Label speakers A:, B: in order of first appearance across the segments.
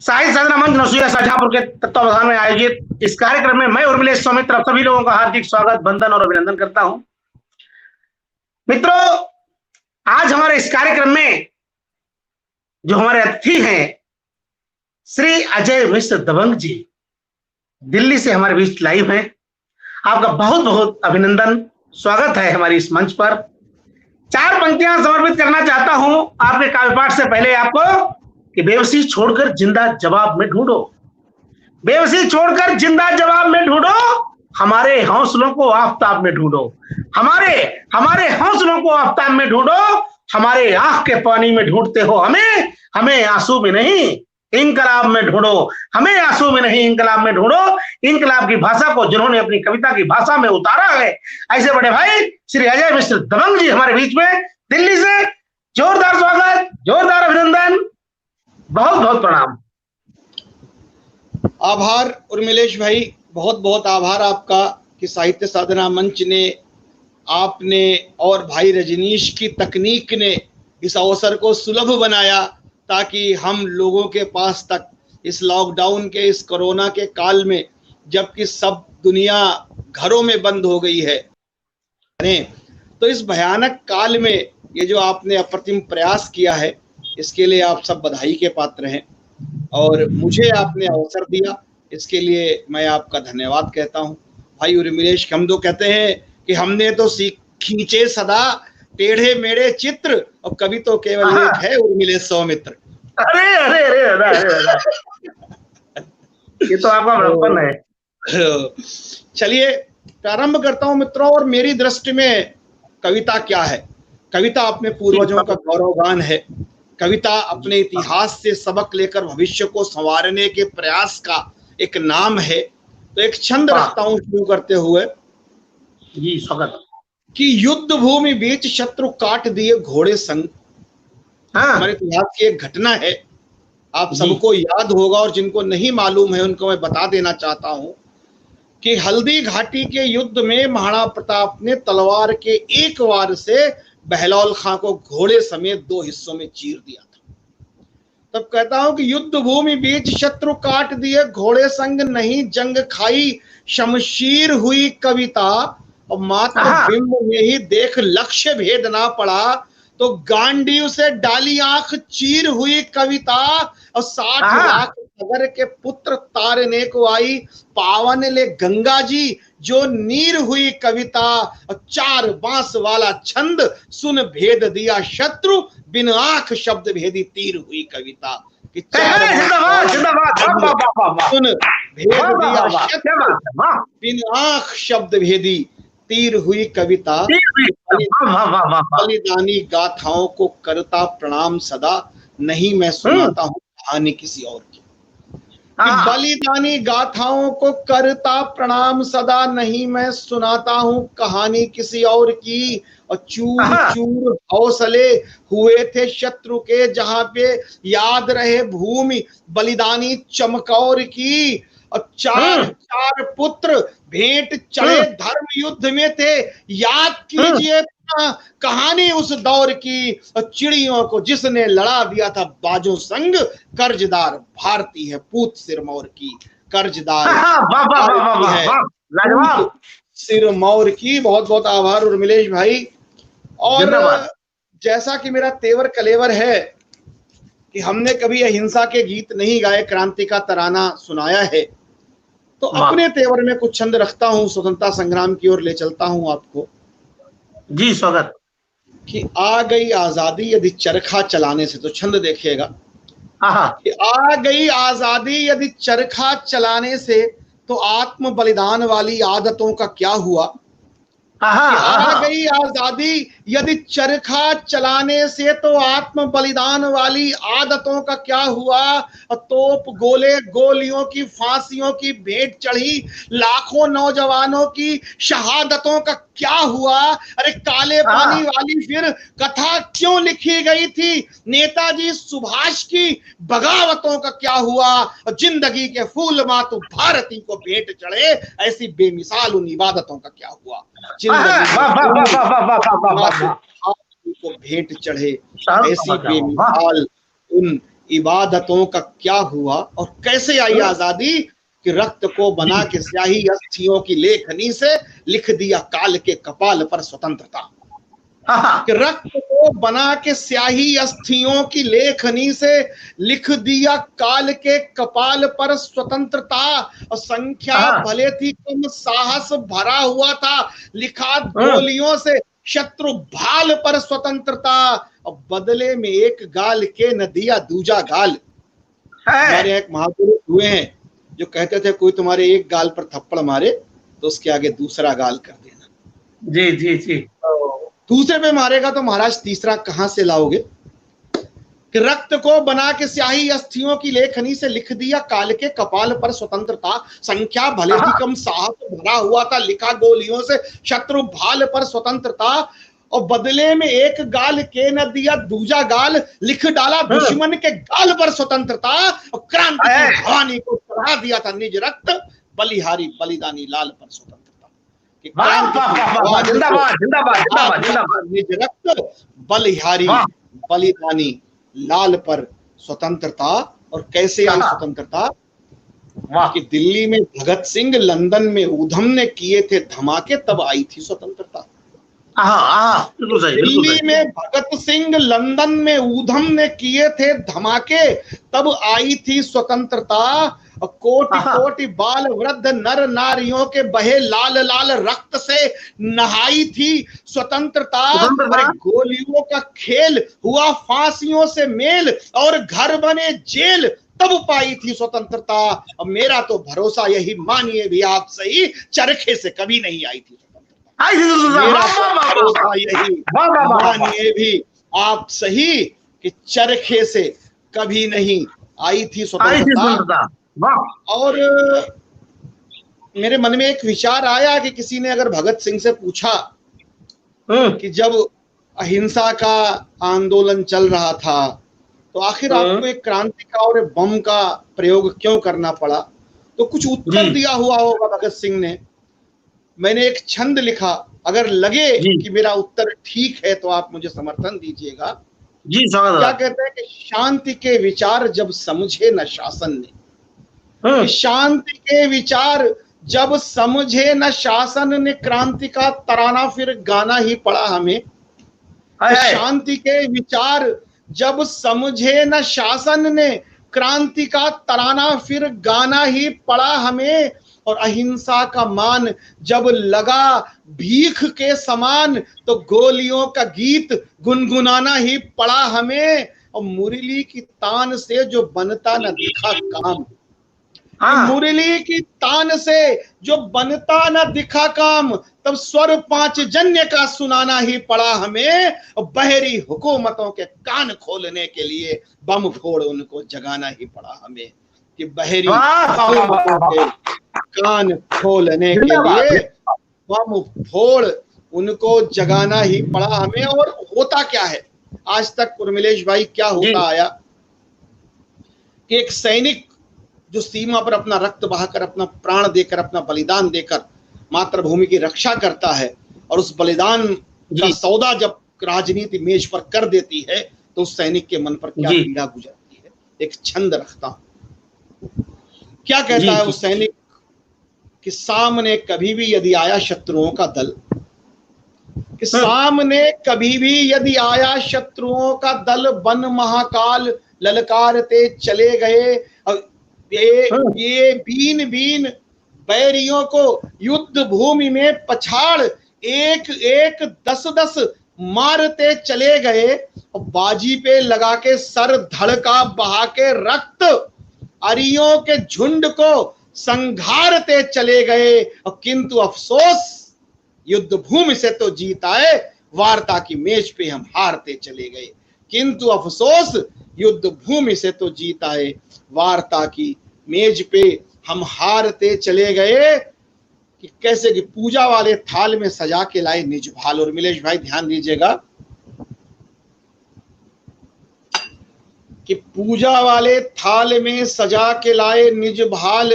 A: साहित्य साधना मंच नौसिया शाहजहांपुर के तत्वावधान में आयोजित इस कार्यक्रम में मैं उर्मिलेश सौमित्र आप सभी लोगों का हार्दिक स्वागत, वंदन और अभिनंदन करता हूं। मित्रों, आज हमारे इस कार्यक्रम में जो हमारे अतिथि हैं श्री अजय मिश्र दबंग जी, दिल्ली से हमारे बीच लाइव हैं। आपका बहुत बहुत अभिनंदन, स्वागत है हमारी इस मंच पर। 4 पंक्तियां समर्पित करना चाहता हूं आपके काव्य पाठ से पहले आपको कि बेबसी छोड़कर जिंदा जवाब में ढूंढो, बेबसी छोड़कर जिंदा जवाब में ढूंढो, हमारे हौसलों को आफताब में ढूंढो, हमारे हौसलों को आफताब में ढूंढो, हमारे आंख के पानी में ढूंढते हो हमें आंसू में नहीं इंकलाब में ढूंढो, हमें आंसू में नहीं इंकलाब में ढूंढो। इंकलाब की भाषा को जिन्होंने अपनी कविता की भाषा में उतारा है, ऐसे बड़े भाई श्री अजय मिश्र दबंग जी हमारे बीच में दिल्ली से। जोरदार स्वागत, जोरदार अभिनंदन, बहुत बहुत प्रणाम।
B: आभार उर्मिलेश भाई, बहुत बहुत आभार आपका कि साहित्य साधना मंच ने, आपने और भाई रजनीश की तकनीक ने इस अवसर को सुलभ बनाया ताकि हम लोगों के पास तक इस लॉकडाउन के, इस कोरोना के काल में, जबकि सब दुनिया घरों में बंद हो गई है, तो इस भयानक काल में ये जो आपने अप्रतिम प्रयास किया है, इसके लिए आप सब बधाई के पात्र हैं और मुझे आपने अवसर दिया, इसके लिए मैं आपका धन्यवाद कहता हूं। भाई उर्मिलेश, हम तो कहते हैं कि हमने तो खींचे सदा टेढ़े मेढ़े चित्र, और कभी तो केवल एक है उर्मिलेश सौमित्र।
A: अरे अरे अरे अरे अरे, ये तो आपका बड़प्पन है।
B: चलिए प्रारंभ करता हूं मित्रों। और मेरी दृष्टि में कविता क्या है? कविता अपने पूर्वजों का गौरवगान है। कविता अपने इतिहास से सबक लेकर भविष्य को संवारने के प्रयास का एक नाम है। तो एक छंद रखता हूं शुरू करते हुए
A: जी, स्वागत।
B: कि युद्ध भूमि बीच शत्रु काट दिए घोड़े संग। हमारे इतिहास की एक घटना है, आप सबको याद होगा, और जिनको नहीं मालूम है उनको मैं बता देना चाहता हूं कि हल्दी घाटी के युद्ध में महाराणा प्रताप ने तलवार के एक वार से बहलौल खां को घोड़े समेत 2 हिस्सों में चीर दिया था। तब कहता हूं कि युद्ध भूमि बीच शत्रु काट दिए घोड़े संग, नहीं जंग खाई शमशीर हुई कविता, और मात्र बिंब में ही देख लक्ष्य भेद ना पड़ा, तो गांडीव से डाली आंख चीर हुई कविता, और 60 लाख नगर के पुत्र तारने को आई, पावन ले गंगा जी जो नीर हुई कविता, और 4 बांस वाला छंद सुन भेद दिया शत्रु, बिन आंख शब्द भेदी तीर हुई कविता। कि 4 सुन भेद दिया शत्रु, बिन आंख शब्द भेदी तीर हुई कविता। बलिदानी गाथाओं को करता प्रणाम सदा, नहीं मैं सुनाता हूँ कहानी किसी और की। बलिदानी गाथाओं को करता प्रणाम सदा, नहीं मैं सुनाता हूँ कहानी किसी और की, और चूर चूर हौसले हुए थे शत्रु के, जहां पे याद रहे भूमि बलिदानी चमकौर की, और 4 पुत्र भेंट चढ़े धर्म युद्ध में थे, याद कीजिए कहानी उस दौर की, और चिड़ियों को जिसने लड़ा दिया था बाजों संग, कर्जदार भारती है पूत सिरमौर की, कर्जदार सिरमौर की। बहुत बहुत आभार उर्मिलेश भाई। और जैसा कि मेरा तेवर कलेवर है कि हमने कभी अहिंसा के गीत नहीं गाए, क्रांति का तराना सुनाया है, तो अपने तेवर में कुछ छंद रखता हूं, स्वतंत्रता संग्राम की ओर ले चलता हूं आपको।
A: जी, स्वागत।
B: कि आ गई आजादी यदि चरखा चलाने से, तो छंद देखिएगा कि आ गई आजादी यदि चरखा चलाने से, तो आत्म बलिदान वाली आदतों का क्या हुआ। आ गई आजादी यदि चरखा चलाने से, तो आत्म बलिदान वाली आदतों का क्या हुआ। तोप गोले गोलियों की फांसियों की भेंट चढ़ी, लाखों नौजवानों की शहादतों का क्या हुआ। अरे काले पानी वाली फिर कथा क्यों लिखी गई थी, नेताजी सुभाष की बगावतों का क्या हुआ। जिंदगी के फूल मातु भारती को भेंट चढ़े, ऐसी बेमिसाल उन इबादतों का क्या हुआ। को भेंट चढ़े, ऐसी बेमिसाल उन इबादतों का क्या हुआ और कैसे आई आजादी कि रक्त को बना के स्याही अस्थियों की लेखनी से लिख दिया काल के कपाल पर स्वतंत्रता। कि रक्त को बना के स्याही अस्थियों की लेखनी से लिख दिया काल के कपाल पर स्वतंत्रता। और संख्या भले थी कम साहस भरा हुआ था, लिखा गोलियों से शत्रु भाल पर स्वतंत्रता। और बदले में एक गाल के न दिया दूजा गाल। हमारे एक महापुरुष हुए हैं जो कहते थे कोई तुम्हारे एक गाल पर थप्पड़ मारे तो उसके आगे दूसरा गाल कर देना।
A: जी जी जी।
B: दूसरे पे मारेगा तो महाराज तीसरा कहां से लाओगे। कि रक्त को बना के स्याही अस्थियों की लेखनी से लिख दिया काल के कपाल पर स्वतंत्रता। संख्या भले थी कम साहस भरा हुआ था, लिखा गोलियों से शत्रु भाल पर स्वतंत्रता। और बदले में एक गाल के न दिया दूजा गाल, लिख डाला दुश्मन के गाल पर स्वतंत्रता। और क्रांति की भवानी को चढ़ा दिया था निज रक्त, बलिहारी बलिदानी लाल पर स्वतंत्रता। निज रक्त बलिहारी बलिदानी लाल पर स्वतंत्रता। और कैसे आई स्वतंत्रता कि दिल्ली में भगत सिंह, लंदन में ऊधम ने किए थे धमाके, तब आई थी स्वतंत्रता। दिल्ली में भगत सिंह, लंदन में ऊधम ने किए थे धमाके, तब आई थी स्वतंत्रता। कोटि कोटि बाल वृद्ध नर नारियों के बहे लाल लाल रक्त से नहाई थी स्वतंत्रता। गोलियों का खेल हुआ फांसियों से मेल, और घर बने जेल, तब पाई थी स्वतंत्रता। और मेरा तो भरोसा यही मानिए भी आप सही, चरखे से कभी नहीं आई थी स्वतंत्रता। मेरा तो भरोसा यही मानिए भी आप सही कि चरखे से कभी नहीं आई थी स्वतंत्रता। और मेरे मन में एक विचार आया कि किसी ने अगर भगत सिंह से पूछा कि जब अहिंसा का आंदोलन चल रहा था तो आखिर आपको एक क्रांति का और बम का प्रयोग क्यों करना पड़ा, तो कुछ उत्तर दिया हुआ होगा भगत सिंह ने। मैंने एक छंद लिखा, अगर लगे कि मेरा उत्तर ठीक है तो आप मुझे समर्थन दीजिएगा। क्या कहते हैं कि शांति के विचार जब समझे न शासन ने, शांति के विचार जब समझे न शासन ने, क्रांति का तराना फिर गाना ही पड़ा हमें। शांति के विचार जब समझे न शासन ने, क्रांति का तराना फिर गाना ही पड़ा हमें। और अहिंसा का मान जब लगा भीख के समान, तो गोलियों का गीत गुनगुनाना ही पड़ा हमें। और मुरली की तान से जो बनता न दिखा काम, मुरली की तान से जो बनता न दिखा काम, तब स्वर पांच जन्य का सुनाना ही पड़ा हमें। और बहरी हुकूमतों के कान खोलने के लिए बम फोड़ उनको जगाना ही पड़ा हमें। कि बहरी हुकूमतों के कान खोलने के लिए बम फोड़ उनको जगाना ही पड़ा हमें। और होता क्या है आज तक उर्मिलेश भाई, क्या होता आया कि एक सैनिक जो सीमा पर अपना रक्त बहाकर, अपना प्राण देकर, अपना बलिदान देकर मातृभूमि की रक्षा करता है, और उस बलिदान का सौदा जब राजनीति मेज पर कर देती है तो उस सैनिक के मन पर क्या पीड़ा गुजरती है। एक छंद रखता हूं, क्या कहता है उस सैनिक कि सामने कभी भी यदि आया शत्रुओं का दल, कि सामने कभी भी यदि आया शत्रुओं का दल, बन महाकाल ललकारते चले गए। ये बीन बीन बैरियों को युद्ध भूमि में पछाड़, एक एक 10-10 मारते चले गए। और बाजी पे लगा के सर धड़का बहा के रक्त, अरियों के झुंड को संघारते चले गए। और किंतु अफसोस युद्ध भूमि से तो जीत आए, वार्ता की मेज पे हम हारते चले गए। किंतु अफसोस युद्ध भूमि से तो जीत आए, वार्ता की मेज पे हम हारते चले गए। कि कैसे कि पूजा वाले थाल में सजा के लाए निज भाल। और मिलेश भाई ध्यान दीजिएगा कि पूजा वाले थाल में सजा के लाए निज भाल,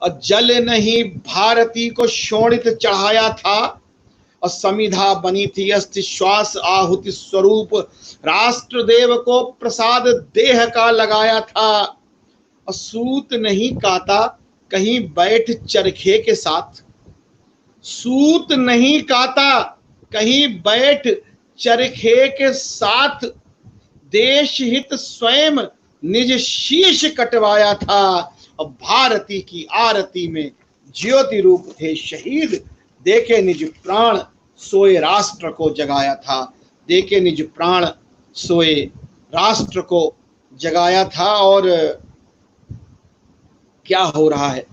B: और जल नहीं भारती को शोणित चढ़ाया था। और समिधा बनी थी अस्थि श्वास आहुति स्वरूप, राष्ट्र देव को प्रसाद देह का लगाया था। और सूत नहीं काता कहीं बैठ चरखे के साथ, सूत नहीं काता कहीं बैठ चरखे के साथ, देश हित स्वयं निज शीश कटवाया था। और भारती की आरती में ज्योति रूप थे शहीद, देखे निज प्राण सोए राष्ट्र को जगाया था, देखे निज प्राण सोए राष्ट्र को जगाया था। और क्या हो रहा है,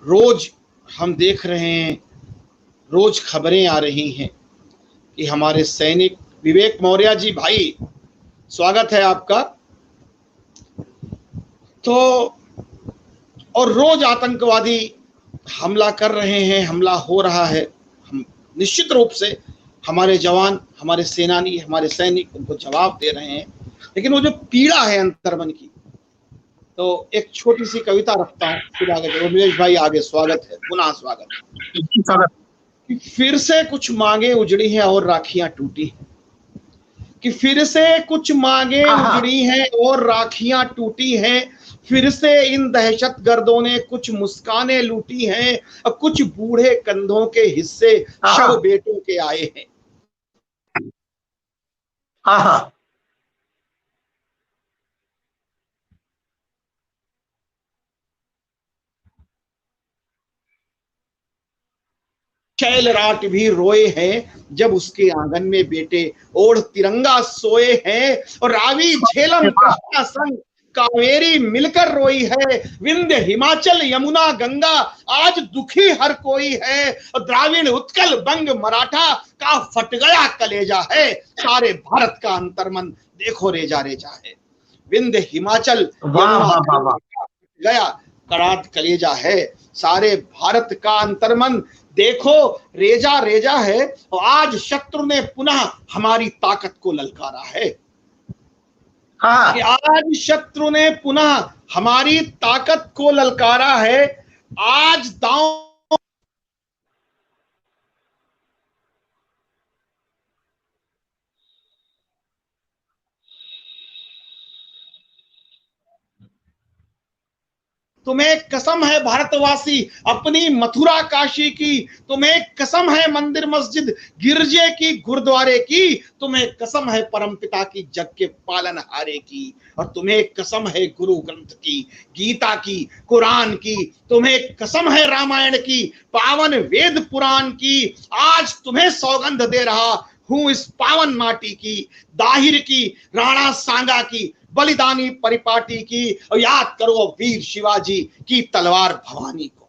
B: रोज हम देख रहे हैं, रोज खबरें आ रही हैं कि हमारे सैनिक, विवेक मौर्य जी भाई स्वागत है आपका। तो और रोज आतंकवादी हमला कर रहे हैं, हमला हो रहा है। हम निश्चित रूप से हमारे जवान, हमारे सेनानी, हमारे सैनिक उनको जवाब दे रहे हैं, लेकिन वो जो पीड़ा है अंतर्मन की, तो एक छोटी सी कविता रखता हूँ, फिर आगे। उमेश भाई आगे स्वागत है, पुनः स्वागत। कि फिर से कुछ मांगे उजड़ी हैं और राखियां टूटी हैं, कि फिर से कुछ मांगे उजड़ी हैं और राखियां टूटी हैं, फिर से इन दहशतगर्दों ने कुछ मुस्कानें लूटी हैं, और कुछ बूढ़े कंधों के हिस्से शव बेटों के आए हैं। शैलराट भी रोए हैं जब उसके आंगन में बेटे ओढ़ तिरंगा सोए हैं, और रावी झेलम कृष्णा संग कावेरी मिलकर रोई है, विंध्य हिमाचल यमुना गंगा आज दुखी हर कोई है, और द्राविड़ उत्कल बंग मराठा का फट गया कलेजा है, सारे भारत का अंतर्मन देखो रेजा रेजा है। विंध्य हिमाचल यमुना गया करात कलेजा है, सारे भारत का अंतर्मन देखो रेजा रेजा है। और आज शत्रु ने पुनः हमारी ताकत को ललकारा है। कि आज शत्रु ने पुनः हमारी ताकत को ललकारा है। आज दांव तुम्हें कसम है भारतवासी अपनी मथुरा काशी की, तुम्हें कसम है मंदिर मस्जिद गिरजे की गुरुद्वारे की, तुम्हें कसम है परमपिता की जग के पालनहारे की, और तुम्हें कसम है गुरु ग्रंथ की, गीता की, कुरान की, तुम्हें कसम है रामायण की, पावन वेद पुराण की। आज तुम्हें सौगंध दे रहा हूं इस पावन माटी की, दाहिर की, राणा सांगा की, बलिदानी परिपाटी की, और याद करो वीर शिवाजी की तलवार भवानी को,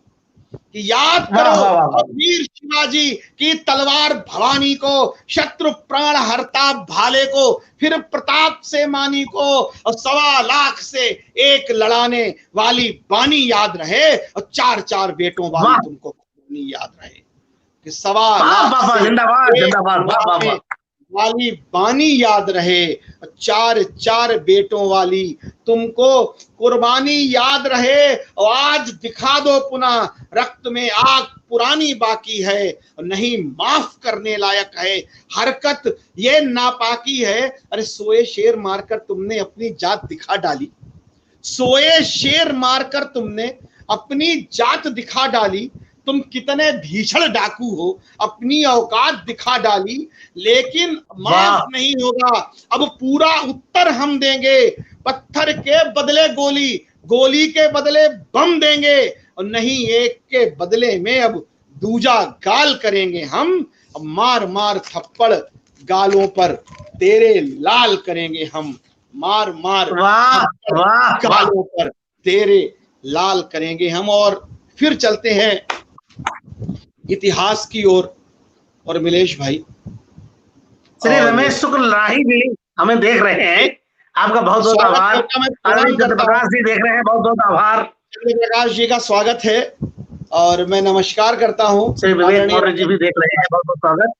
B: कि याद करो वीर शिवाजी की तलवार भवानी को, शत्रु प्राण हरता भाले को, फिर प्रताप से मानी को, और 1.25 लाख से एक लड़ाने वाली बानी याद रहे, और 4-4 बेटों वाली तुमको बानी याद रहे, कि 1.25 लाख वाली बानी याद रहे, 4-4 बेटों वाली तुमको कुर्बानी याद रहे। और आज दिखा दो पुनः रक्त में आग पुरानी बाकी है, नहीं माफ करने लायक है हरकत ये नापाकी है। अरे सोए शेर मारकर तुमने अपनी जात दिखा डाली, सोए शेर मारकर तुमने अपनी जात दिखा डाली, तुम कितने भीषण डाकू हो अपनी औकात दिखा डाली, लेकिन माफ नहीं होगा। अब पूरा उत्तर हम देंगे, पत्थर के बदले गोली, गोली के बदले बम देंगे, और नहीं एक के बदले में अब दूजा गाल करेंगे हम, मार मार थप्पड़ गालों पर तेरे लाल करेंगे हम, मार मार गालों पर तेरे लाल करेंगे हम। और फिर चलते हैं इतिहास की ओर। और मिलेश भाई,
A: श्री रमेश शुक्ल राही भी हमें देख रहे हैं, आपका बहुत बहुत आभार। प्रकाश जी देख रहे हैं, बहुत बहुत आभार।
B: प्रकाश जी का स्वागत है और मैं नमस्कार करता हूँ।
A: श्री विवेक मौर्य जी भी देख रहे हैं, बहुत बहुत स्वागत।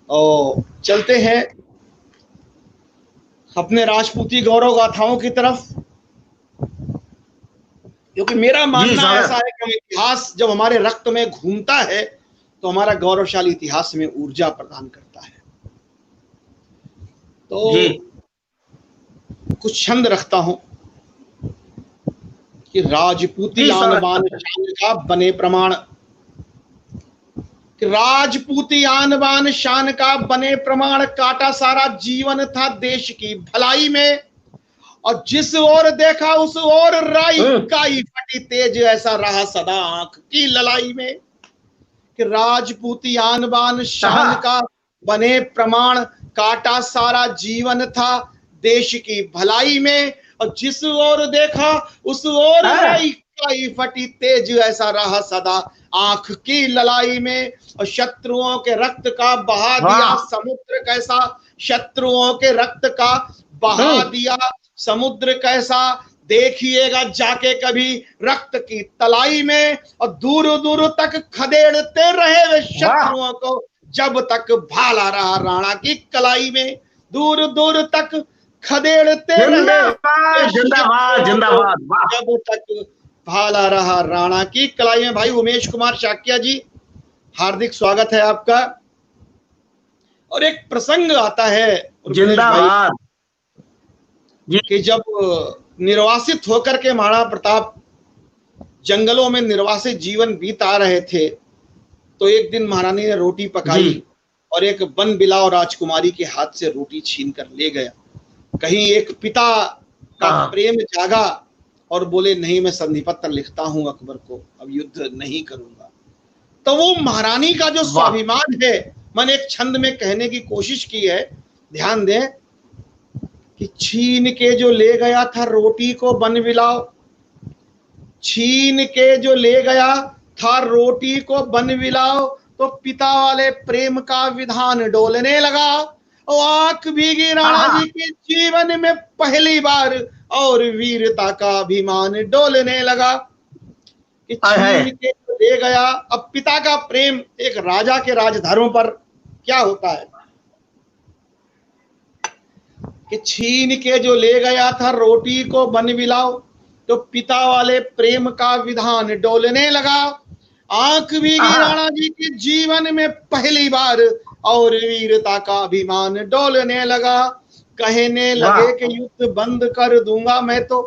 B: और चलते हैं अपने राजपूती गौरव गाथाओं की तरफ, क्योंकि मेरा मानना ऐसा है कि इतिहास जब हमारे रक्त में घूमता है तो हमारा गौरवशाली इतिहास में ऊर्जा प्रदान करता है। तो कुछ छंद रखता हूं कि राजपूती आन बान शान का बने प्रमाण, राजपूती आन बान शान का बने प्रमाण, काटा सारा जीवन था देश की भलाई में, और जिस ओर देखा उस ओर राई काई फटी तेज, ऐसा रहा सदा आंख की ललाई में। कि राजपूती आन बान शान का बने प्रमाण, काटा सारा जीवन था देश की भलाई में, और जिस ओर देखा उस ओर राई काई फटी तेज, ऐसा रहा सदा आंख की ललाई में। और शत्रुओं के रक्त का बहा दिया समुद्र कैसा, शत्रुओं के रक्त का बहा दिया समुद्र कैसा, देखिएगा जाके कभी रक्त की तलाई में। और दूर दूर तक खदेड़ते रहे वे शत्रुओं को, जब तक भाला रहा राणा की कलाई में। दूर दूर तक खदेड़ते रहे
A: जिंदाबाद जिंदाबाद,
B: जब तक भाला रहा राणा की कलाई में। भाई उमेश कुमार शाक्या जी, हार्दिक स्वागत है आपका। और एक प्रसंग आता है
A: जिंदाबाद
B: कि जब निर्वासित होकर के महाराणा प्रताप जंगलों में निर्वासित जीवन बीता रहे थे, तो एक दिन महारानी ने रोटी पकाई और एक वन बिलाव राजकुमारी के हाथ से रोटी छीन कर ले गया। कहीं एक पिता का प्रेम जागा और बोले नहीं, मैं संधि पत्र लिखता हूं अकबर को, अब युद्ध नहीं करूंगा। तो वो महारानी का जो स्वाभिमान है, मैंने एक छंद में कहने की कोशिश की है, ध्यान दें कि छीन के जो ले गया था रोटी को वन बिलाव, छीन के जो ले गया था रोटी को वन बिलाव, तो पिता वाले प्रेम का विधान डोलने लगा। और आंख भीगी राणा जी के जीवन में पहली बार, और वीरता का अभिमान डोलने लगा। कि छीन के ले गया, अब पिता का प्रेम एक राजा के राजधर्म पर क्या होता है कि छीन के जो ले गया था रोटी को वन बिलाव, तो पिता वाले प्रेम का विधान डोलने लगा। आंख भीगी राणा जी के जीवन में पहली बार, और वीरता का अभिमान डोलने लगा। कहने लगे कि युद्ध बंद कर दूंगा मैं तो,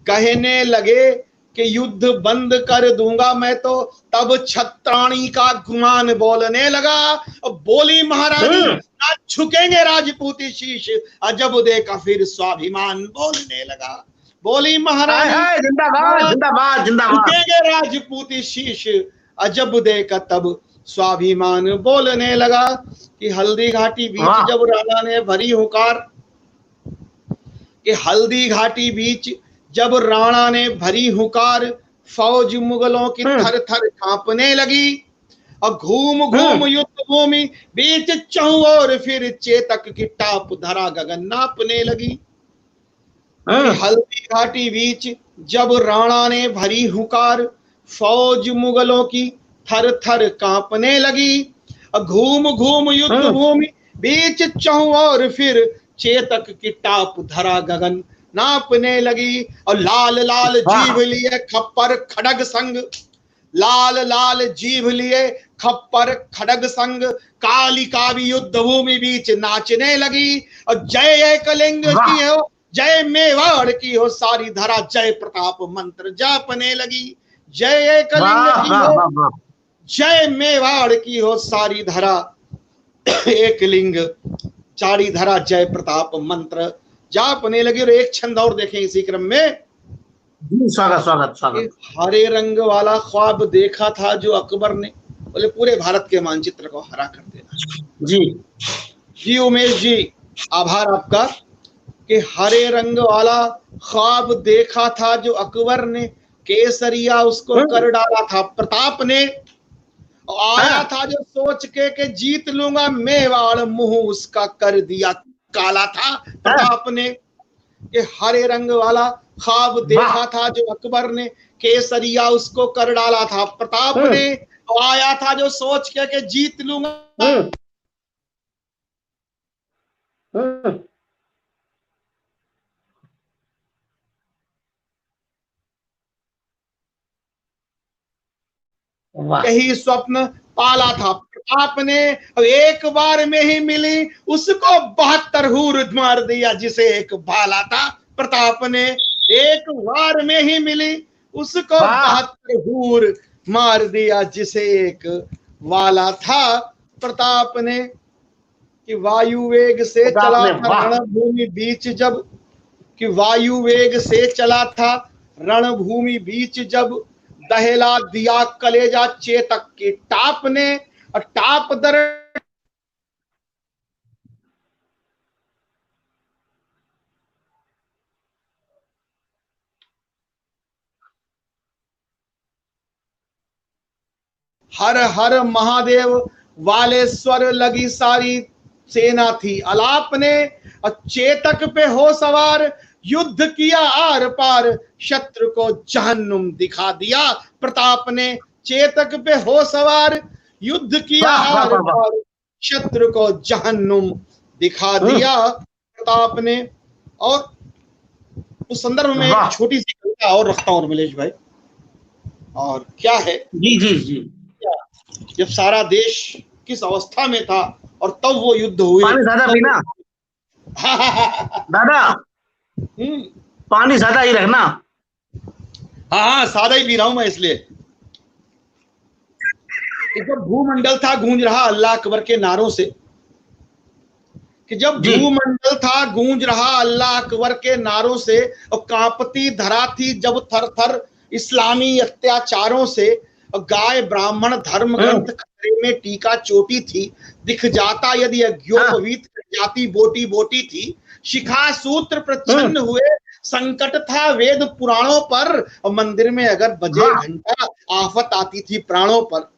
B: कहने लगे कि युद्ध बंद कर दूंगा मैं तो, तब छत्राणी का गुमान बोलने लगा। और बोली महारानी ना झुकेंगे राजपूती शीश, अजब देखा फिर स्वाभिमान बोलने लगा। बोली महारानी
A: जिंदाबाद जिंदाबाद जिंदाबाद,
B: झुकेंगे राजपूती शीश, अजब देखा तब स्वाभिमान बोलने लगा। कि हल्दी घाटी बीच जब राणा ने भरी हुंकार, कि हल्दी घाटी बीच जब राणा ने भरी हुंकार, फौज मुगलों की थर थर कांपने लगी। और घूम घूम युद्ध भूमि बीच चहुं और फिर चेतक की टाप धरा गगन नापने लगी। हल्दी घाटी बीच जब राणा ने भरी हुंकार, फौज मुगलों की थर थर कांपने लगी। घूम घूम युद्ध भूमि बीच चहुं और फिर चेतक की टाप धरा गगन नापने लगी। और लाल लाल जीभ लिए खप्पर खड़ग संग, लाल लाल जीभ लिए खप्पर खड़ग संग, कालिका भी युद्ध भूमि बीच नाचने लगी। और जय कलिंग की हो, जय मेवाड़ की हो सारी धरा, जय प्रताप मंत्र जापने लगी। जय कलिंग की हो, जय मेवाड़ की हो सारी धरा, एक लिंग चारी धरा, जय प्रताप मंत्र जापने लगी। और एक छंद और देखें इसी क्रम में।
A: स्वागत स्वागत स्वागत।
B: हरे रंग वाला ख्वाब देखा था जो अकबर ने, बोले पूरे भारत के मानचित्र को हरा कर देना। जी उमेश जी, आभार आपका। कि हरे रंग वाला ख्वाब देखा था जो अकबर ने, केसरिया उसको कर डाला था प्रताप ने। आया था जो सोच के जीत लूंगा मेवाड़, मुंह उसका कर दिया काला था प्रताप ने। कि हरे रंग वाला ख्वाब देखा था जो अकबर ने, केसरिया उसको कर डाला था प्रताप ने। आया था जो सोच के जीत लूंगा। यही स्वप्न पाला था प्रताप ने, एक बार में ही मिली उसको 72 हूर मार दिया जिसे एक भाला था प्रताप ने, एक बार में ही मिली उसको 72 हूर मार दिया जिसे एक वाला था प्रताप ने। कि वायु वेग से चला था रणभूमि बीच जब, कि वायु वेग से चला था रणभूमि बीच जब, दहला दिया कलेजा चेतक के टाप ने, और टाप दर हर हर महादेव वाले स्वर लगी सारी सेना थी अलाप ने, और चेतक पे हो सवार युद्ध किया आर पार, शत्रु को जहन्नुम दिखा दिया प्रताप ने। चेतक पे हो सवार युद्ध किया आर पार, शत्रु को जहन्नुम दिखा दिया प्रताप ने। और उस संदर्भ में एक छोटी सी कविता और रखता हूं रमलेश भाई, और क्या है,
A: जी जी जी,
B: जब सारा देश किस अवस्था में था और तब वो युद्ध हुए।
A: पानी ज्यादा पीना दादा, पानी ज्यादा ही रखना।
B: हाँ सादा ही पी रहा हूं मैं इसलिए। जब भूमंडल था गूंज रहा अल्लाह अकबर के नारों से, कि जब भूमंडल था गूंज रहा अल्लाह अकबर के नारों से, और कांपती धरा थी जब थर थर इस्लामी अत्याचारों से, और गाय ब्राह्मण धर्म ग्रंथ खतरे में टीका चोटी थी, दिख जाता यदि अज्ञोपवीत जाति बोटी बोटी थी, शिखा सूत्र प्रच्छन्न हुए संकट था वेद पुराणों पर, और मंदिर में अगर बजे घंटा आफत आती थी प्राणों पर।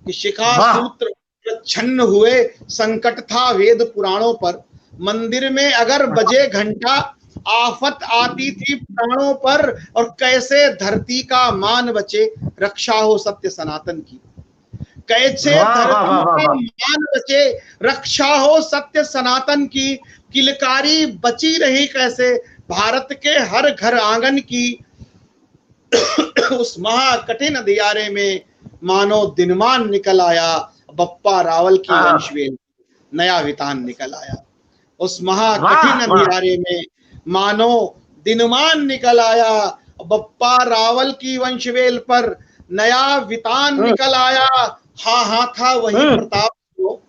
B: कि शिखा सूत्र प्रच्छन्न हुए संकट था वेद पुराणों पर, मंदिर में अगर बजे घंटा आफत आती थी प्राणों पर, और कैसे धरती का मान बचे रक्षा हो सत्य सनातन की, कैसे धरती का मान बचे रक्षा हो सत्य सनातन की, किलकारी बची रही कैसे भारत के हर घर आंगन की। उस महाकठिन अंधियारे में मानो दिनमान निकल आया, बप्पा रावल की वंशवेल नया वितान निकल आया। उस महाकठिन अंधियारे में मानो दिनमान निकल आया, बप्पा रावल की वंशवेल पर नया वितान निकल आया। हाँ हाँ था वही प्रताप सुनो,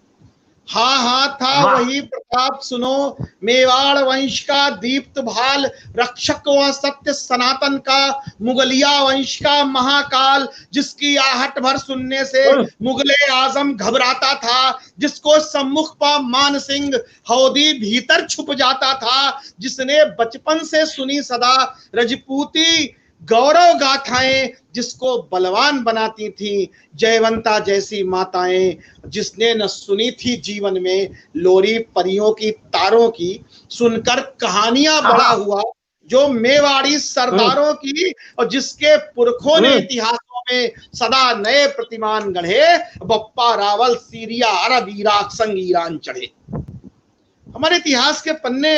B: हाँ हाँ था वही प्रताप सुनो, मेवाड़ वंश का दीप्त भाल रक्षक व सत्य सनातन का, मुगलिया वंश का महाकाल जिसकी आहट भर सुनने से मुगले आजम घबराता था, जिसको सम्मुख पा मान सिंह हौदी भीतर छुप जाता था, जिसने बचपन से सुनी सदा रजपूती गौरव गाथाएं, जिसको बलवान बनाती थी जयवंता जैसी माताएं, जिसने न सुनी थी जीवन में लोरी परियों की तारों की, सुनकर कहानियां बड़ा हुआ जो मेवाड़ी सरदारों की, और जिसके पुरखों ने इतिहासों में सदा नए प्रतिमान गढ़े, बप्पा रावल सीरिया अरब इराक संग ईरान चढ़े। हमारे इतिहास के पन्ने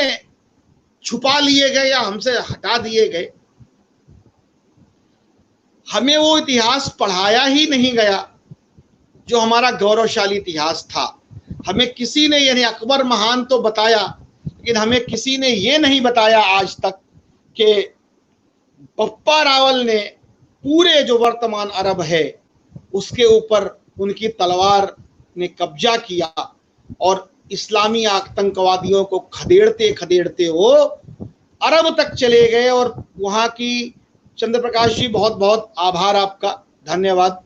B: छुपा लिए गए या हमसे हटा दिए गए, हमें वो इतिहास पढ़ाया ही नहीं गया जो हमारा गौरवशाली इतिहास था। हमें किसी ने, यानी अकबर महान तो बताया, लेकिन हमें किसी ने ये नहीं बताया आज तक कि बप्पा रावल ने पूरे जो वर्तमान अरब है उसके ऊपर उनकी तलवार ने कब्जा किया, और इस्लामी आतंकवादियों को खदेड़ते खदेड़ते वो अरब तक चले गए। और वहां की चंद्र प्रकाश जी बहुत बहुत आभार आपका, धन्यवाद।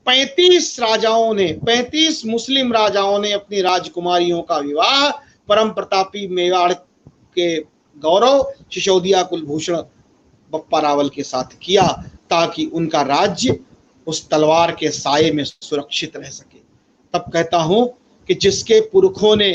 B: 35 राजाओं ने, 35 मुस्लिम राजाओं ने अपनी राजकुमारियों का विवाह परम प्रतापी मेवाड़ के गौरव सिसोदिया कुलभूषण बप्पा रावल के साथ किया, ताकि उनका राज्य उस तलवार के साये में सुरक्षित रह सके। तब कहता हूं कि जिसके पुरखों ने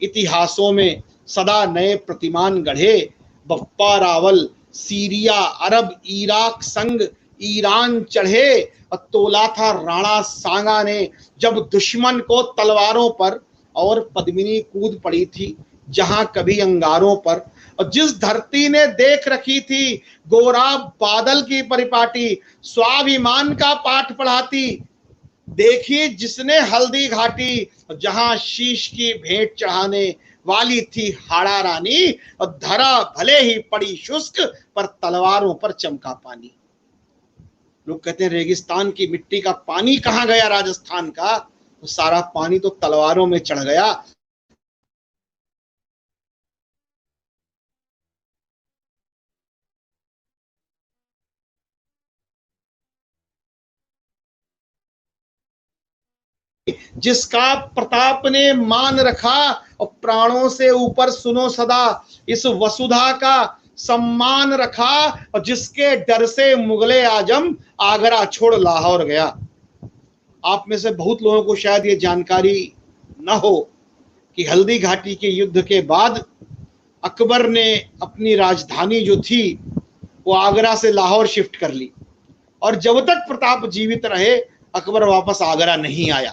B: इतिहासों में सदा नए प्रतिमान गढ़े, बप्पा रावल सीरिया अरब इराक संग ईरान चढ़े, और तोला था राणा सांगा ने जब दुश्मन को तलवारों पर, और पद्मिनी कूद पड़ी थी जहां कभी अंगारों पर, और जिस धरती ने देख रखी थी गोरा बादल की परिपाटी, स्वाभिमान का पाठ पढ़ाती, देखी जिसने हल्दी घाटी, जहां शीश की भेंट चढ़ाने वाली थी हाड़ा रानी, और धरा भले ही पड़ी शुष्क, पर तलवारों पर चमका पानी। लोग कहते हैं रेगिस्तान की मिट्टी का पानी कहां गया राजस्थान का, तो सारा पानी तो तलवारों में चढ़ गया। जिसका प्रताप ने मान रखा, और प्राणों से ऊपर सुनो सदा इस वसुधा का सम्मान रखा, और जिसके डर से मुगले आजम आगरा छोड़ लाहौर गया। आप में से बहुत लोगों को शायद ये जानकारी न हो कि हल्दी घाटी के युद्ध के बाद अकबर ने अपनी राजधानी जो थी वो आगरा से लाहौर शिफ्ट कर ली, और जब तक प्रताप जीवित रहे अकबर वापस आगरा नहीं आया,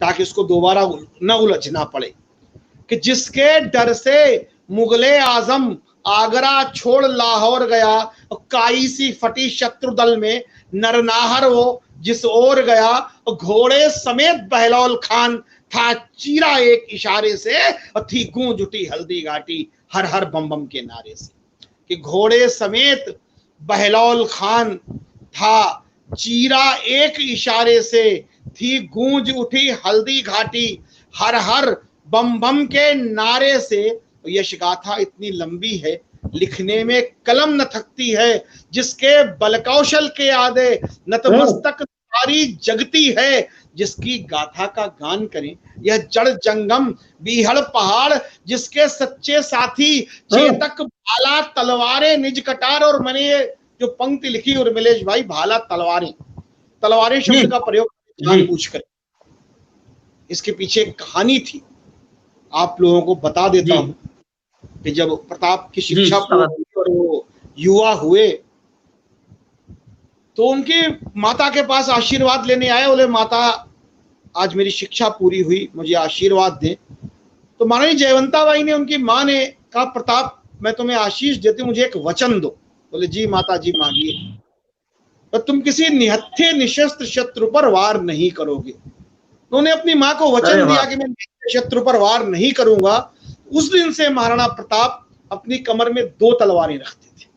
B: ताकि उसको दोबारा न उलझना पड़े कि जिसके डर से मुगले आजम आगरा छोड़ लाहौर गया, काई सी फटी शत्रु दल में नरनाहर वो जिस ओर गया, घोड़े समेत बहलौल खान था चीरा एक इशारे से, और थी गूंज उठी हल्दी घाटी हर हर बम बम के नारे से। कि घोड़े समेत बहलौल खान था चीरा एक इशारे से, थी गूंज उठी हल्दी घाटी हर हर बम बम के नारे से। यश गाथा इतनी लंबी है, लिखने में कलम न थकती है, जिसके बल कौशल के आदे नतमस्तक सारी जगती है। जिसकी गाथा का गान करें यह जड़ जंगम बीहड़ पहाड़, जिसके सच्चे साथी चेतक भाला तलवारें निज कटार। और मैंने ये जो पंक्ति लिखी उर्मिलेश भाई, भाला तलवारें, तलवारें शब्द का प्रयोग जानबूझ कर, इसके पीछे एक कहानी थी, आप लोगों को बता देता हूं कि जब प्रताप की शिक्षा पूरी और वो युवा हुए तो उनके माता के पास आशीर्वाद लेने आए। बोले माता आज मेरी शिक्षा पूरी हुई, मुझे आशीर्वाद दे। तो महारानी जयवंताबाई ने, उनकी माँ ने कहा प्रताप मैं तुम्हें आशीष देती, मुझे एक वचन दो। बोले जी माता जी मांगिए। तो तुम किसी निहत्थे निशस्त्र शत्रु पर वार नहीं करोगे। उन्होंने अपनी माँ को वचन दिया कि मैं शत्रु पर वार नहीं करूंगा। उस दिन से महाराणा प्रताप अपनी कमर में 2 तलवारें रखते थे,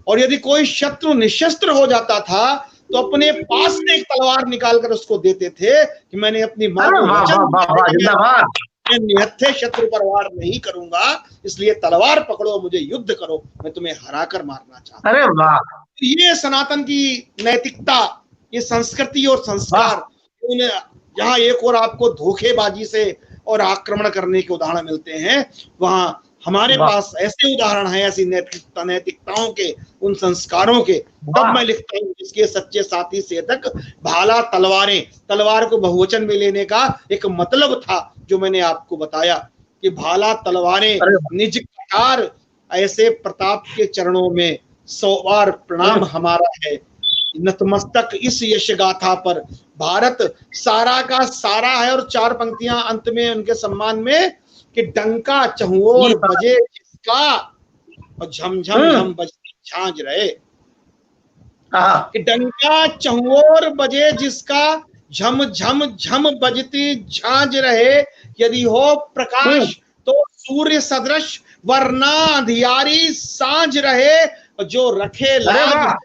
B: और यदि कोई शत्रु निशस्त्र हो जाता था तो अपने पास से एक तलवार निकालकर उसको देते थे कि मैंने अपनी माँ को वचन दिया मैं निहत्थे शत्रु पर वार नहीं करूंगा, इसलिए तलवार पकड़ो, मुझे युद्ध करो, मैं तुम्हें हराकर मारना चाहता हूं।
A: अरे वाह,
B: ये सनातन की नैतिकता, ये संस्कृति और संस्कार, जहां एक और आपको धोखेबाजी से और आक्रमण करने के उदाहरण मिलते हैं, वहां हमारे पास ऐसे उदाहरण हैं, ऐसी नैतिकताओं के, उन संस्कारों के। तब मैं लिखता हूँ इसके सच्चे साथी सेतक भाला तलवारें। तलवार को बहुवचन में लेने का एक मतलब था जो मैंने आपको बताया कि भाला तलवारें निज कटार, ऐसे प्रताप के चरणों में 100 बार प्रणाम हमारा है। नतमस्तक इस यश गाथा पर, भारत सारा का सारा है। और 4 पंक्तियां अंत में उनके सम्मान में कि डंका चहुओर बजे जिसका, और झमझम झम बजती झांझ रहे। कि डंका चहुओर बजे जिसका, झम झम झम बजती झांझ रहे। यदि हो प्रकाश तो सूर्य सदृश, वरना अंधियारी सांझ रहे। जो रखे लाज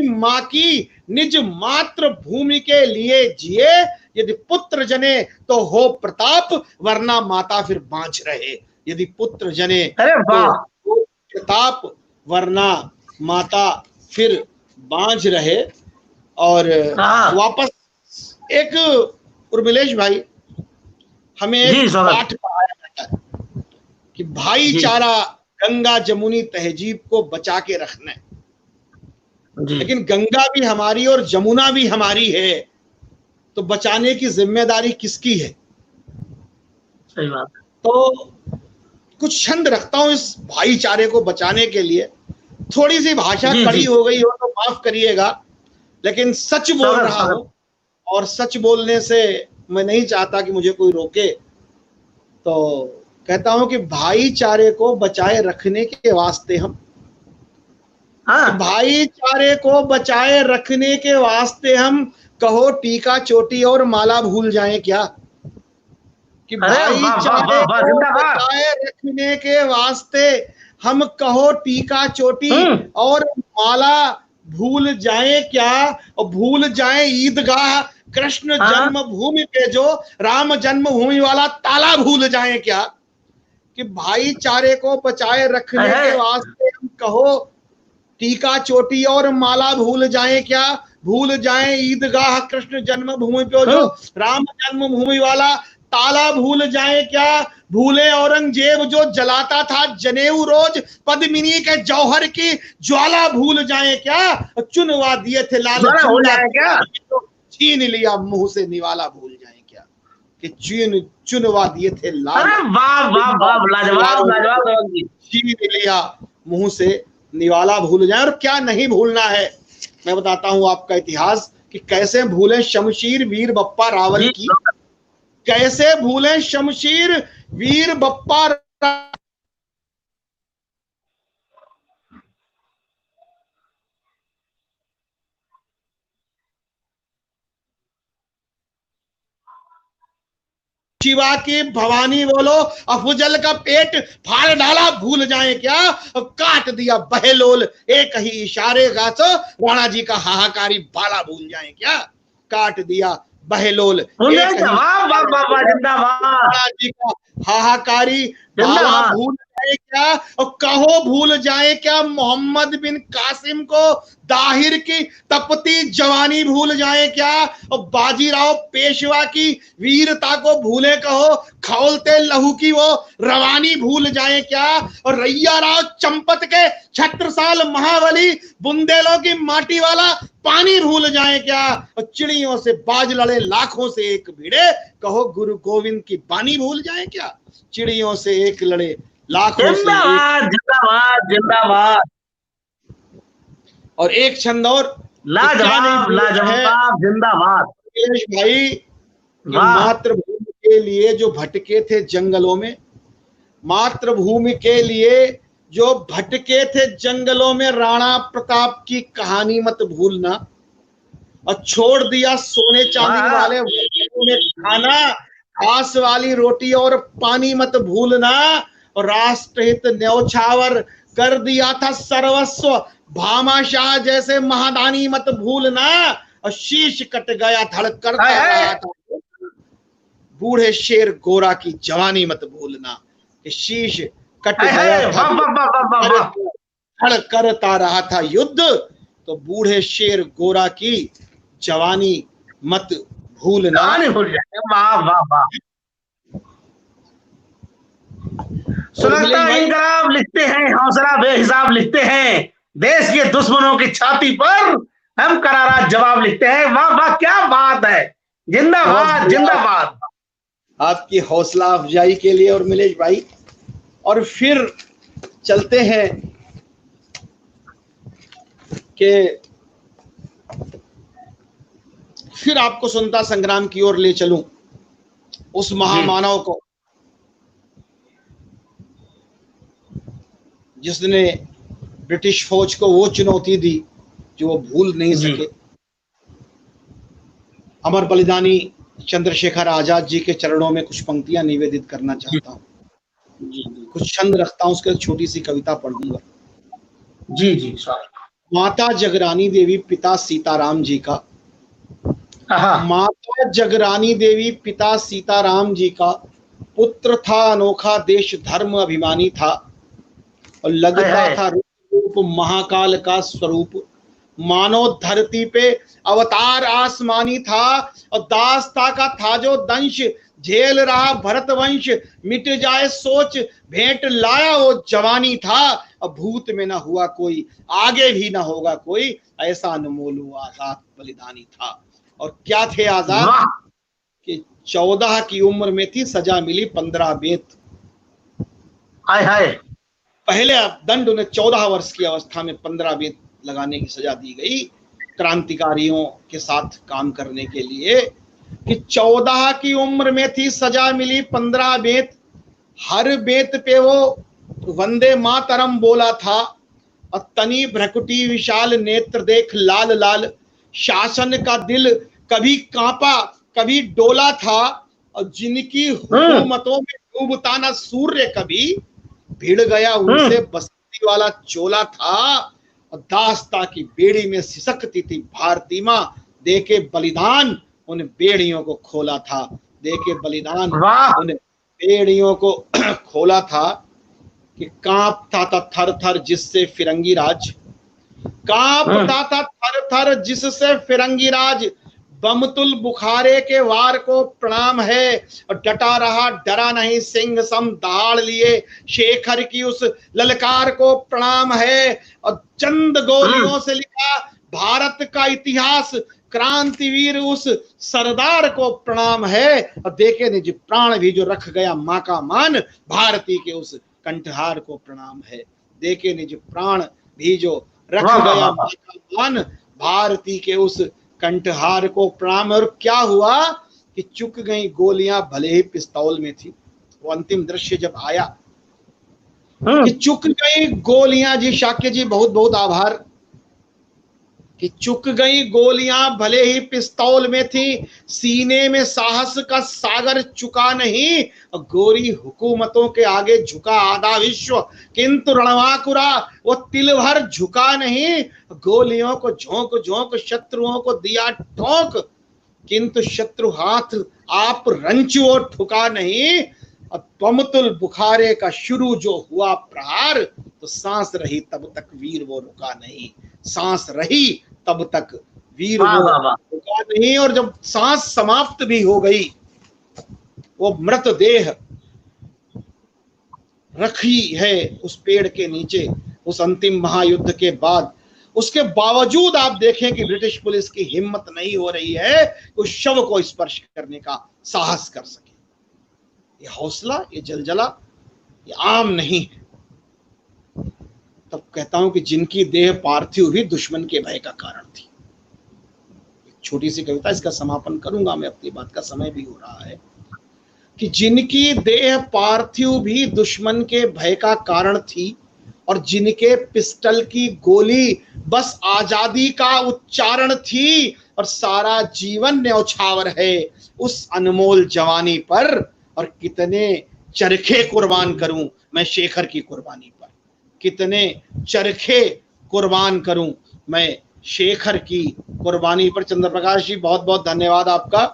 B: माँ की निज मात्र भूमि के लिए जिए। यदि पुत्र जने तो हो प्रताप, वरना माता फिर बांझ रहे। यदि पुत्र जने तो हो प्रताप, वरना माता फिर बांझ रहे। और वापस एक उर्मिलेश भाई, हमें एक पाठ पढ़ाया जाता है कि भाईचारा गंगा जमुनी तहजीब को बचा के रखना है। लेकिन गंगा भी हमारी और जमुना भी हमारी है, तो बचाने की जिम्मेदारी किसकी है?
A: सही बात।
B: तो कुछ छंद रखता हूं इस भाईचारे को बचाने के लिए। थोड़ी सी भाषा कड़ी हो गई हो तो माफ करिएगा, लेकिन सच बोल रहा हूं, और सच बोलने से मैं नहीं चाहता कि मुझे कोई रोके। तो कहता हूं कि भाईचारे को बचाए रखने के वास्ते हम, भाईचारे को बचाए रखने के वास्ते हम कहो टीका चोटी और माला भूल जाएं क्या, कि भाईचारे को बचाए रखने के वास्ते हम कहो टीका चोटी और माला भूल जाएं क्या, और भूल जाएं ईदगाह कृष्ण जन्मभूमि पे जो राम जन्मभूमि वाला ताला भूल जाएं क्या, कि भाईचारे को बचाए रखने के वास्ते हम कहो टीका चोटी और माला भूल जाएं क्या, भूल जाएं ईदगाह कृष्ण जन्मभूमि पे जो राम जन्मभूमि वाला ताला भूल जाएं क्या, भूले औरंगजेब जो जलाता था जनेऊ रोज पद्मिनी के जौहर की ज्वाला भूल जाएं क्या, चुनवा दिए थे लाल क्या, छीन लिया मुंह से निवाला भूल जाएं क्या, कि चुनवा दिए थे लाल, छीन लिया मुंह से निवाला भूल जाए। और क्या नहीं भूलना है, मैं बताता हूं आपका इतिहास कि कैसे भूले शमशीर वीर बप्पा रावल की, कैसे भूले शमशीर वीर बप्पा शिवा की भवानी बोलो अफजल का पेट फाड़ डाला भूल जाए क्या, काट दिया बहलोल एक ही इशारे का तो राणा जी का हाहाकारी बाला भूल जाए क्या, काट दिया बहलोल राणा जी का हाहाकारी बाला भूल जाए क्या, और कहो भूल जाए क्या मोहम्मद बिन कासिम को दाहिर की तपती जवानी भूल जाए क्या, और बाजीराव पेशवा की वीरता को भूले कहो खौलते लहू की वो रवानी भूल जाए क्या, और रैया राव चंपत के छत्रसाल महाबली बुंदेलों की माटी वाला पानी भूल जाए क्या, और चिड़ियों से बाज लड़े लाखों से एक भिड़े कहो गुरु गोविंद की बानी भूल जाए क्या, चिड़ियों से एक लड़े लाखों से एक,
A: जिंदाबाद जिंदाबाद,
B: और एक छंद और
A: लाजवाब लाजवाब जिंदाबाद
B: भाई, मातृभूमि के लिए जो भटके थे जंगलों में, मातृभूमि के लिए जो भटके थे जंगलों में, राणा प्रताप की कहानी मत भूलना, और छोड़ दिया सोने चांदी वाले में खाना, घास वाली रोटी और पानी मत भूलना, और राष्ट्रहित न्यौछावर कर दिया था सर्वस्व, भामाशाह जैसे महादानी मत भूलना, और शीश कट गया धड़क करता रहा था बूढ़े शेर गोरा की जवानी मत भूलना, कि शीश कट गया धड़ करता रहा था युद्ध, तो बूढ़े शेर गोरा की जवानी मत भूलना।
A: सुलगता इंकलाब लिखते हैं, हौसला बेहिसाब लिखते हैं, देश के दुश्मनों की छाती पर हम करारा जवाब लिखते हैं। वाह वाह क्या बात है, जिंदाबाद जिंदाबाद
B: आपकी हौसला अफजाई के लिए। और मिलेश भाई, और फिर चलते हैं कि फिर आपको स्वतंत्रता संग्राम की ओर ले चलूं, उस महामानव को जिसने ब्रिटिश फौज को वो चुनौती दी जो वो भूल नहीं सके। अमर बलिदानी चंद्रशेखर आजाद जी के चरणों में कुछ पंक्तियां निवेदित करना चाहता हूँ, कुछ छंद रखता हूँ, उसके छोटी सी कविता पढ़ूंगा।
A: जी जी।
B: माता जगरानी देवी पिता सीताराम जी का, माता जगरानी देवी पिता सीताराम जी का पुत्र था, अनोखा देश धर्म अभिमानी था, और लगता था रूप महाकाल का स्वरूप, मानो धरती पे अवतार आसमानी था, और दास्ता का था जो दंश झेल रहा भरत वंश, मिट जाए सोच भेंट लाया वो जवानी था, अब भूत में ना हुआ कोई आगे भी ना होगा कोई, ऐसा अनमोल वो आजाद बलिदानी था। और क्या थे आजाद कि 14 की उम्र में थी, सजा मिली 15 बेत।
A: हाय हाय,
B: पहले दंड उन्हें 14 वर्ष की अवस्था में 15 बेत लगाने की सजा दी गई क्रांतिकारियों के साथ काम करने के लिए, कि 14 की उम्र में थी, सजा मिली 15 बेत, हर बेत पे वो वंदे मातरम बोला था, और तनी भ्रकुटी विशाल नेत्र देख लाल लाल, शासन का दिल कभी कांपा कभी डोला था, और जिनकी हुकूमतों में डूबता न सूर्य कभी, भिड़ गया उनसे बसती वाला चोला था, और दास्ता की बेड़ी में सिसकती थी भारती माँ, देके बलिदान उन बेड़ियों को खोला था, देके बलिदान उन बेड़ियों को खोला था। कि कांपता था थर थर जिससे फिरंगी राज, कांपता था थर थर जिससे फिरंगी राज, बमतुल बुखारे के वार को प्रणाम है, और डटा रहा डरा नहीं सिंह सम दहाड़ लिए, शेखर की उस ललकार को प्रणाम है, और चंद गोलियों से लिखा भारत का इतिहास, क्रांतिवीर उस सरदार को प्रणाम है, और देखे निज प्राण भी जो रख गया माँ का मान, भारती के उस कंठहार को प्रणाम है, देखे निज प्राण भी जो रख गया माँ का मान, भारती के उस कंठहार को प्रणाम। और क्या हुआ कि चुक गई गोलियां भले ही पिस्तौल में थी। वो अंतिम दृश्य जब आया कि चुक गई गोलियां, जी शाक्य जी बहुत बहुत आभार, कि चुक गई गोलियां भले ही पिस्तौल में थी, सीने में साहस का सागर चुका नहीं, गोरी हुकूमतों के आगे झुका आधा विश्व, किंतु रणवाकुरा वो तिल भर झुका नहीं, गोलियों को झोंक झोंक शत्रुओं को दिया ठोक, किंतु शत्रु हाथ आप रंच वो ठुका नहीं, बमतुल बुखारे का शुरू जो हुआ प्रहार, तो सांस रही तब तक वीर वो रुका नहीं, सांस रही तब तक वीर वो रुका नहीं। और जब सांस समाप्त भी हो गई, वो मृतदेह रखी है उस पेड़ के नीचे उस अंतिम महायुद्ध के बाद, उसके बावजूद आप देखें कि ब्रिटिश पुलिस की हिम्मत नहीं हो रही है उस शव को स्पर्श करने का साहस कर सके। ये हौसला, ये जलजला, ये आम नहीं है। तब कहता हूं कि जिनकी देह पार्थिव भी दुश्मन के भय का कारण थी। एक छोटी सी कविता, इसका समापन करूंगा मैं, अपनी बात का समय भी हो रहा है, कि जिनकी देह पार्थिव भी दुश्मन के भय का कारण थी, और जिनके पिस्टल की गोली बस आजादी का उच्चारण थी, और सारा जीवन न्यौछावर है उस अनमोल जवानी पर, और कितने चरखे कुर्बान करूं मैं शेखर की कुर्बानी पर, कितने चरखे कुर्बान करूं मैं शेखर की कुर्बानी पर। चंद्र प्रकाश जी बहुत बहुत धन्यवाद आपका,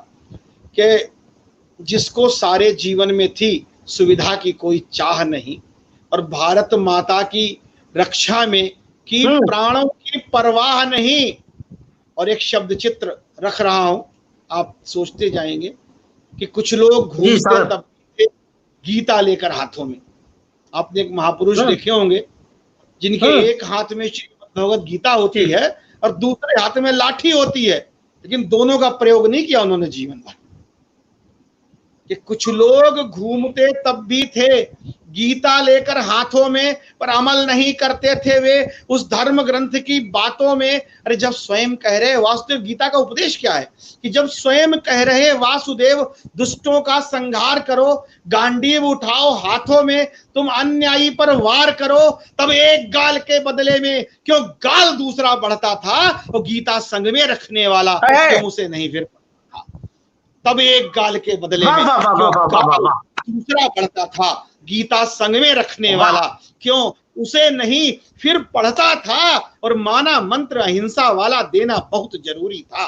B: कि जिसको सारे जीवन में थी सुविधा की कोई चाह नहीं, और भारत माता की रक्षा में की प्राणों की परवाह नहीं। और एक शब्द चित्र रख रहा हूं, आप सोचते जाएंगे कि कुछ लोग घूमते तब गीता लेकर हाथों में। आपने एक महापुरुष देखे होंगे जिनके एक हाथ में श्रीमद् भगवत गीता होती है और दूसरे हाथ में लाठी होती है, लेकिन दोनों का प्रयोग नहीं किया उन्होंने जीवन भर। कि कुछ लोग घूमते तब भी थे गीता लेकर हाथों में, पर अमल नहीं करते थे वे उस धर्म ग्रंथ की बातों में। अरे जब स्वयं कह रहे, वासुदेव गीता का उपदेश क्या है कि जब स्वयं कह रहे वासुदेव दुष्टों का संहार करो, गांडीव उठाओ हाथों में, तुम अन्यायी पर वार करो, तब एक गाल के बदले में क्यों गाल दूसरा बढ़ता था, और गीता संग में रखने वाला क्यों उसे नहीं फिर था। तब एक गाल के बदले में क्यों गाल दूसरा बढ़ता था, गीता संग में रखने वाला क्यों उसे नहीं फिर पढ़ता था। और माना मंत्र अहिंसा वाला देना बहुत जरूरी था,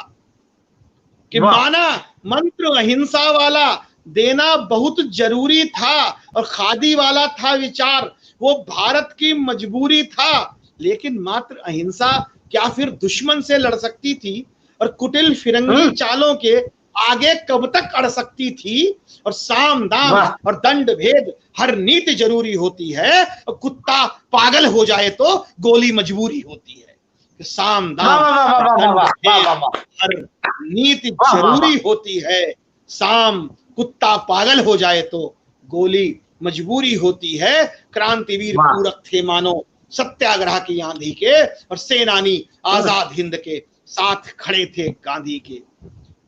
B: कि माना मंत्र अहिंसा वाला देना बहुत जरूरी था। और खादी वाला था विचार, वो भारत की मजबूरी था। लेकिन मात्र अहिंसा क्या फिर दुश्मन से लड़ सकती थी, और कुटिल फिरंगी चालों के आगे कब तक अड़ सकती थी। और साम दाम और दंड भेद हर नीति जरूरी होती है, और कुत्ता पागल हो जाए तो गोली मजबूरी होती है। साम दाम हर नीति जरूरी होती है, साम कुत्ता पागल हो जाए तो गोली मजबूरी होती है। क्रांतिवीर पूरक थे मानो सत्याग्रह की आंधी के, और सेनानी आजाद हिंद के साथ खड़े थे गांधी के।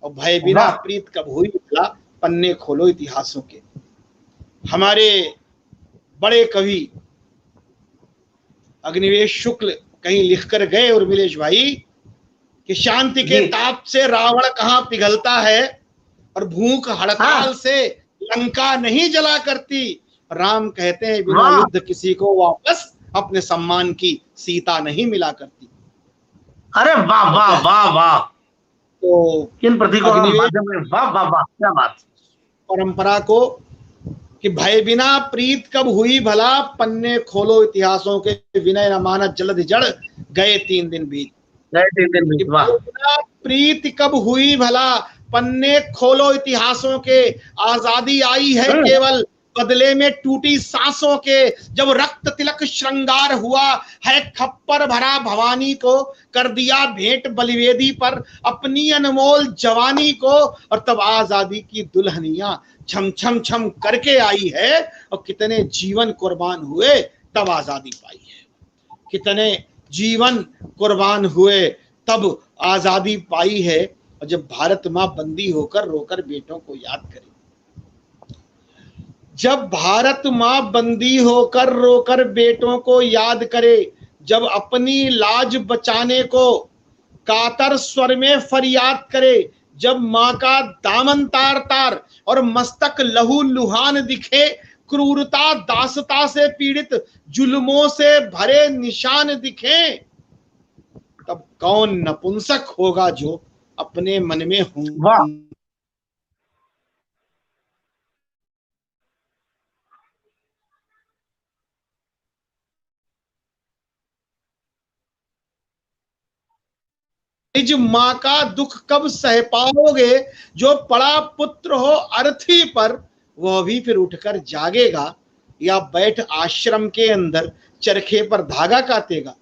B: और भय बिना प्रीत कब हुई भला, पन्ने खोलो इतिहासों के। हमारे बड़े कवि अग्निवेश शुक्ल कहीं लिखकर गए उर्मिलेश भाई, कि शांति के ताप से रावण कहां पिघलता है और भूख हड़ताल से लंका नहीं जला करती। राम कहते हैं बिना युद्ध किसी को वापस अपने सम्मान की सीता नहीं मिला करती।
A: अरे वाह वाह वाह वाह,
B: तो
A: किन प्रतीकों के माध्यम में, वाह वाह वाह, क्या बात।
B: परंपरा को कि भय बिना प्रीत कब हुई भला, पन्ने खोलो इतिहासों के, विनय न माना जलद जड़, गए 3 दिन बीत। बिना प्रीत कब हुई भला, पन्ने खोलो इतिहासों के, आजादी आई है केवल बदले में टूटी सांसों के। जब रक्त तिलक श्रृंगार हुआ है खप्पर भरा भवानी को, कर दिया भेंट बलिवेदी पर अपनी अनमोल जवानी को। और तब आजादी की दुल्हनियां छम छम छम करके आई है, और कितने जीवन कुर्बान हुए तब आजादी पाई है। कितने जीवन कुर्बान हुए तब आजादी पाई है। और जब भारत मां बंदी होकर रोकर बेटों को याद करे, जब भारत मां बंदी होकर रोकर बेटों को याद करे, जब अपनी लाज बचाने को कातर स्वर में फरियाद करे, जब मां का दामन तार तार और मस्तक लहू लुहान दिखे, क्रूरता दासता से पीड़ित जुल्मों से भरे निशान दिखे, तब कौन नपुंसक होगा जो अपने मन में होगा। निज मां का दुख कब सह पाओगे, जो पड़ा पुत्र हो अर्थी पर, वह भी फिर उठकर जागेगा, या बैठ आश्रम के अंदर चरखे पर धागा काटेगा।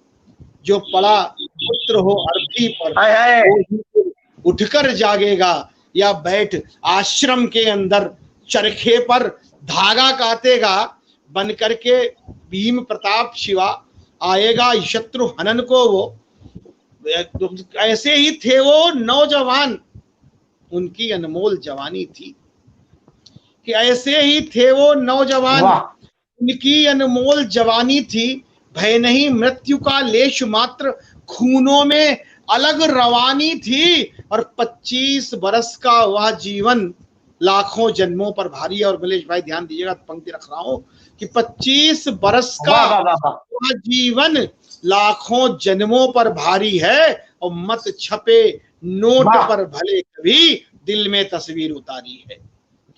B: जो पड़ा पुत्र हो अर्थी पर, वो भी उठकर जागेगा, या बैठ आश्रम के अंदर चरखे पर धागा काटेगा। बन करके भीम प्रताप शिवा आएगा शत्रु हनन को। वो ऐसे ही थे वो नौजवान, उनकी अनमोल जवानी थी कि ऐसे ही थे वो नौजवान, उनकी अनमोल जवानी थी। भय नहीं मृत्यु का लेश मात्र, खूनों में अलग रवानी थी। और 25 बरस का वह जीवन लाखों जन्मों पर भारी है। और मलेश भाई ध्यान दीजिएगा, पंक्ति रख रहा हूं कि 25 बरस का वह जीवन लाखों जन्मों पर भारी है, और मत छपे नोट पर भले कभी दिल में तस्वीर उतारी है।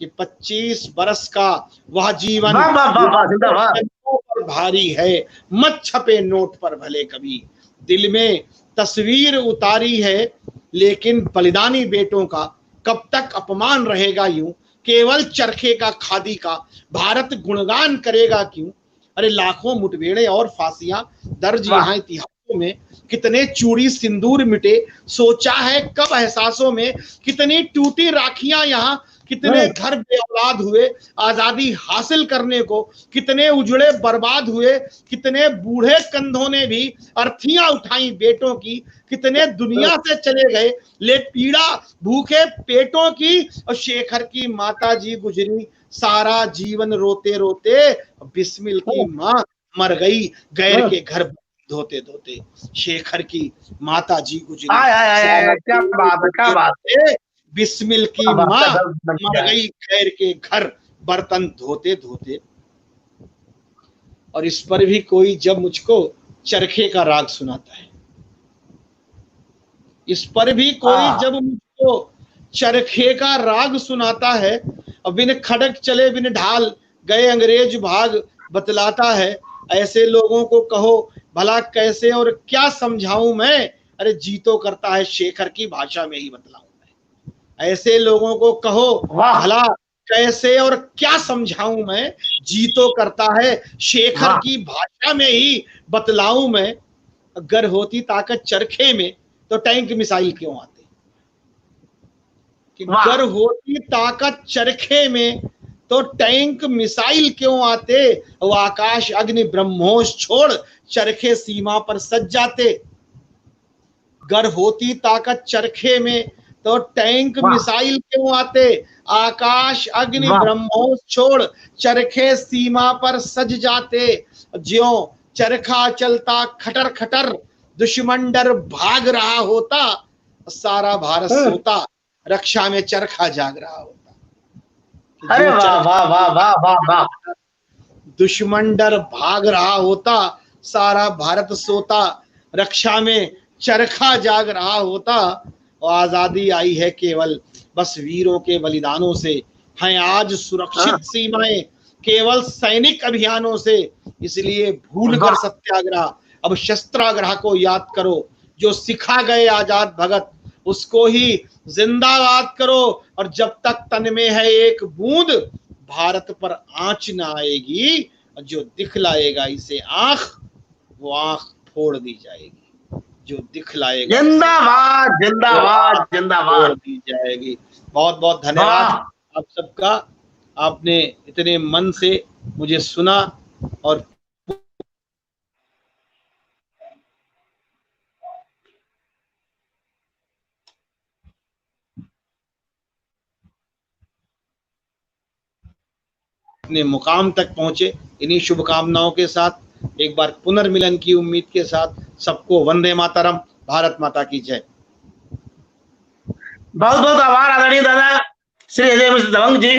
B: कि 25 बरस का वह जीवन जन्मों पर भारी है, मत छपे नोट पर भले कभी दिल में तस्वीर उतारी है। लेकिन बलिदानी बेटों का कब तक अपमान रहेगा यूं, केवल चरखे का खादी का भारत गुणगान करेगा क्यों। अरे लाखों मुठभेड़े और फांसियां दर्ज यहाँ इतिहासों में, कितने चूड़ी सिंदूर मिटे सोचा है कब एहसासों में, कितनी टूटी राखियां यहाँ, कितने घर बेऔलाद हुए आजादी हासिल करने को, कितने उजड़े बर्बाद हुए, कितने बूढ़े कंधों ने भी अर्थियां उठाई बेटों की, कितने दुनिया से चले गए ले पीड़ा भूखे पेटों की। और शेखर की माता जी गुजरी सारा जीवन रोते रोते, बिस्मिल की माँ मर गई गैर के घर धोते धोते। शेखर की माता जी गुजरी,
A: क्या बात है,
B: बिस्मिल की माँ मर गई खैर के घर बर्तन धोते धोते। और इस पर भी कोई जब मुझको चरखे का राग सुनाता है, इस पर भी कोई जब मुझको चरखे का राग सुनाता है, और बिन खड़क चले बिन ढाल गए अंग्रेज भाग बतलाता है। ऐसे लोगों को कहो भला कैसे और क्या समझाऊं मैं, अरे जी तो करता है शेखर की भाषा में ही बतलाऊं मैं। ऐसे लोगों को कहो भला कैसे और क्या समझाऊं मैं, जी तो करता है शेखर की भाषा में ही बतलाऊं मैं। अगर होती ताकत चरखे में तो टैंक मिसाइल क्यों आते, कि अगर होती ताकत चरखे में तो टैंक मिसाइल क्यों आते। वो आकाश अग्नि ब्रह्मोस छोड़ चरखे सीमा पर सज जाते। अगर होती ताकत चरखे में तो टैंक मिसाइल क्यों आते, आकाश अग्नि ब्रह्मोस छोड़ चरखे सीमा पर सज जाते। ज्यों चरखा चलता खटर खटर दुश्मन डर भाग रहा होता, सारा भारत सोता, रक्षा में चरखा जाग रहा होता।
A: अरे वाह वाह वाह वाह वाह वाह।
B: दुश्मन डर भाग रहा होता, सारा भारत सोता, रक्षा में चरखा जाग रहा होता। और आजादी आई है केवल बस वीरों के बलिदानों से, हैं आज सुरक्षित सीमाएं केवल सैनिक अभियानों से। इसलिए भूल कर सत्याग्रह, अब शस्त्राग्रह को याद करो। जो सिखा गए आजाद भगत, उसको ही जिंदाबाद करो। और जब तक तन में है एक बूंद, भारत पर आंच न आएगी। जो दिखलाएगा इसे आंख, वो आंख फोड़ दी जाएगी। जो दिखलाएगा,
A: जिंदाबाद जिंदाबाद जिंदाबाद,
B: फोड़ दी जाएगी। बहुत बहुत धन्यवाद आप सबका। आपने इतने मन से मुझे सुना और अपने मुकाम तक पहुंचे। इन्हीं शुभकामनाओं के साथ एक बार पुनर्मिलन की उम्मीद के साथ सबको वंदे मातरम। भारत माता की जय।
A: बहुत बहुत आभार आदरणीय दादा श्री अजय मिश्र दबंग जी।